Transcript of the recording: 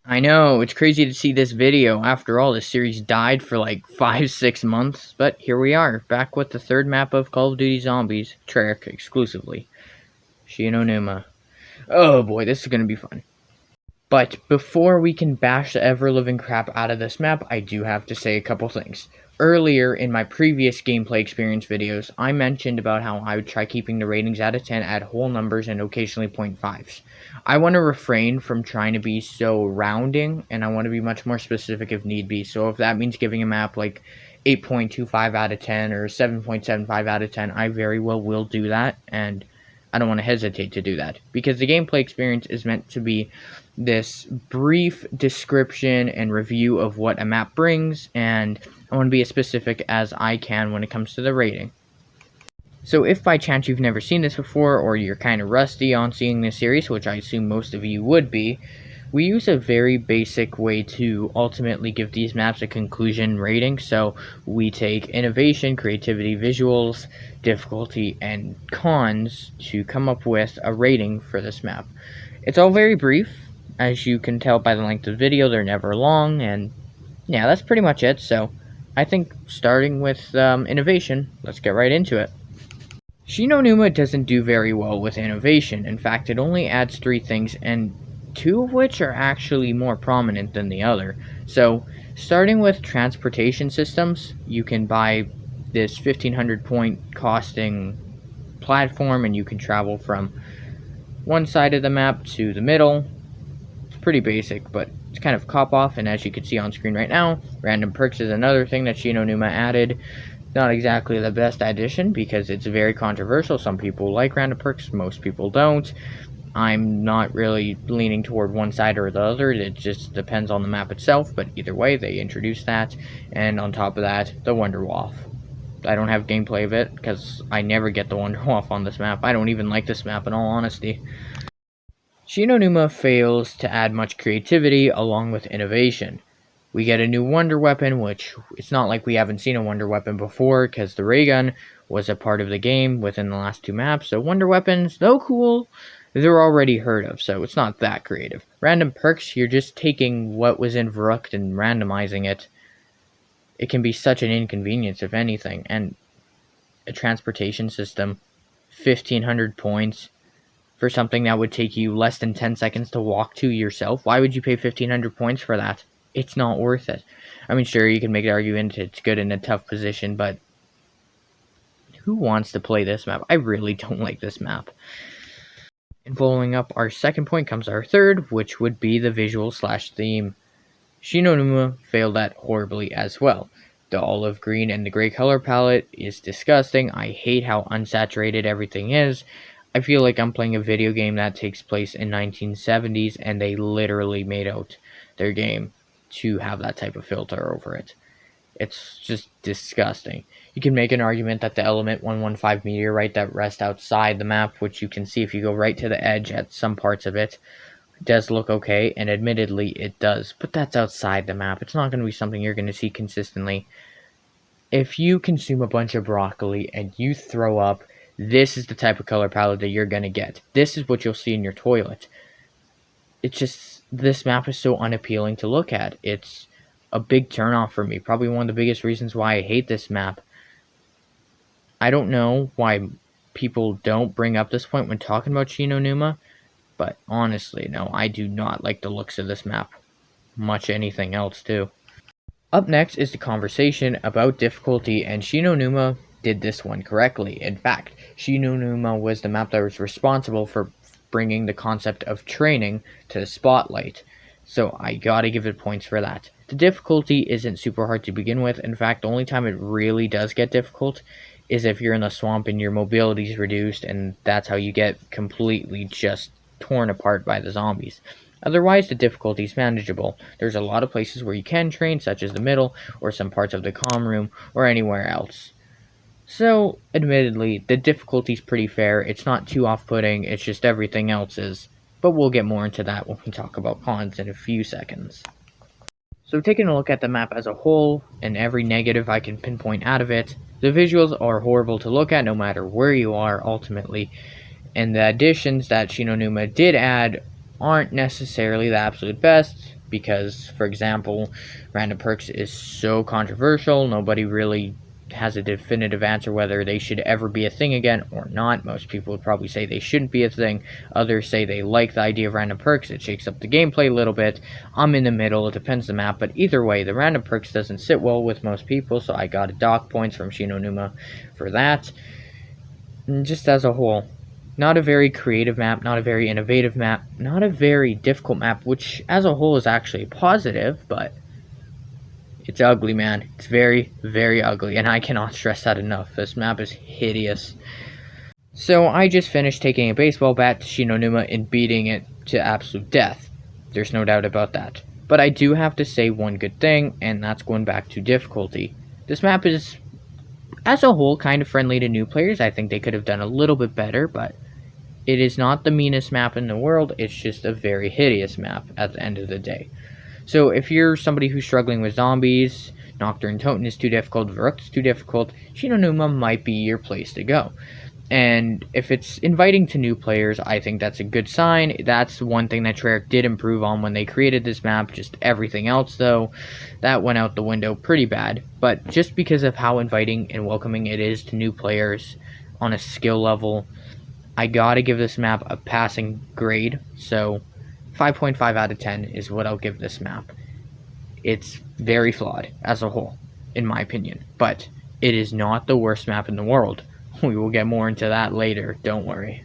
I know, it's crazy to see this video. After all, this series died for like 5-6 months, but here we are, back with the third map of Call of Duty Zombies, Treyarch exclusively. Numa. Oh boy, this is gonna be fun. But before we can bash the ever-living crap out of this map, I do have to say a couple things. Earlier in my previous gameplay experience videos, I mentioned about how I would try keeping the ratings out of 10 at whole numbers and occasionally 0.5s. I want to refrain from trying to be so rounding, and I want to be much more specific if need be. So if that means giving a map like 8.25 out of 10 or 7.75 out of 10, I very well will do that, and I don't want to hesitate to do that, because the gameplay experience is meant to be this brief description and review of what a map brings, and I want to be as specific as I can when it comes to the rating. So if by chance you've never seen this before, or you're kind of rusty on seeing this series, which I assume most of you would be, we use a very basic way to ultimately give these maps a conclusion rating. So we take innovation, creativity, visuals, difficulty, and cons to come up with a rating for this map. It's all very brief. As you can tell by the length of the video, they're never long, and yeah, that's pretty much it. So I think starting with innovation, let's get right into it. Numa doesn't do very well with innovation. In fact, it only adds 3 things, and 2 of which are actually more prominent than the other. So starting with transportation systems, you can buy this 1500 point costing platform, and you can travel from one side of the map to the middle. Pretty basic, but it's kind of cop off, and as you can see on screen right now, random perks is another thing that Numa added. Not exactly the best addition because it's very controversial. Some people like random perks, most people don't. I'm not really leaning toward one side or the other. It just depends on the map itself, but either way, they introduced that. And on top of that, the Wonder Waff. I don't have gameplay of it because I never get the Wonder Waff on this map. I don't even like this map in all honesty. Numa fails to add much creativity along with innovation. We get a new wonder weapon, which it's not like we haven't seen a wonder weapon before, because the ray gun was a part of the game within the last 2 maps. So wonder weapons, though cool, they're already heard of, so it's not that creative. Random perks, you're just taking what was in Verrucht and randomizing it. It can be such an inconvenience, if anything. And a transportation system, 1500 points for something that would take you less than 10 seconds to walk to yourself. Why would you pay 1500 points for that? It's not worth it. I mean, sure, you can make the argument it's good in a tough position, but who wants to play this map? I really don't like this map. And following up our second point comes our third, which would be the visual / theme. Numa failed that horribly as well. The olive green and the gray color palette is disgusting. I hate how unsaturated everything is. I feel like I'm playing a video game that takes place in 1970s, and they literally made out their game to have that type of filter over it. It's just disgusting. You can make an argument that the Element 115 meteorite that rests outside the map, which you can see if you go right to the edge at some parts of it, does look okay, and admittedly it does, but that's outside the map. It's not going to be something you're going to see consistently. If you consume a bunch of broccoli and you throw up, this is the type of color palette that you're going to get. This is what you'll see in your toilet. It's just, this map is so unappealing to look at. It's a big turnoff for me. Probably one of the biggest reasons why I hate this map. I don't know why people don't bring up this point when talking about Numa, but honestly, no, I do not like the looks of this map. Much anything else, too. Up next is the conversation about difficulty, and Numa did this one correctly. In fact, Numa was the map that was responsible for bringing the concept of training to the spotlight, so I gotta give it points for that. The difficulty isn't super hard to begin with. In fact, the only time it really does get difficult is if you're in the swamp and your mobility is reduced, and that's how you get completely just torn apart by the zombies. Otherwise, the difficulty is manageable. There's a lot of places where you can train, such as the middle, or some parts of the comm room, or anywhere else. So, admittedly, the difficulty's pretty fair. It's not too off-putting, it's just everything else is. But we'll get more into that when we talk about cons in a few seconds. So taking a look at the map as a whole, and every negative I can pinpoint out of it, the visuals are horrible to look at no matter where you are, ultimately. And the additions that Numa did add aren't necessarily the absolute best. because, for example, random perks is so controversial. Nobody really has a definitive answer whether they should ever be a thing again or not. Most people would probably say they shouldn't be a thing. Others say they like the idea of random perks. It shakes up the gameplay a little bit. I'm in the middle. It depends on the map. But either way, the random perks doesn't sit well with most people, so I got a dock points from Numa for that. And just as a whole, not a very creative map, not a very innovative map, not a very difficult map, which as a whole is actually positive, but it's ugly, man. It's very, very ugly, and I cannot stress that enough. This map is hideous. So I just finished taking a baseball bat to Numa and beating it to absolute death. There's no doubt about that. But I do have to say one good thing, and that's going back to difficulty. This map is, as a whole, kind of friendly to new players. I think they could have done a little bit better, but it is not the meanest map in the world. It's just a very hideous map at the end of the day. So if you're somebody who's struggling with zombies, Nocturne Totem is too difficult, Varuk's too difficult, Numa might be your place to go. And if it's inviting to new players, I think that's a good sign. That's one thing that Treyarch did improve on when they created this map. Just everything else, though, that went out the window pretty bad. But just because of how inviting and welcoming it is to new players on a skill level, I gotta give this map a passing grade. So 5.5 out of 10 is what I'll give this map. It's very flawed as a whole, in my opinion, but it is not the worst map in the world. We will get more into that later, don't worry.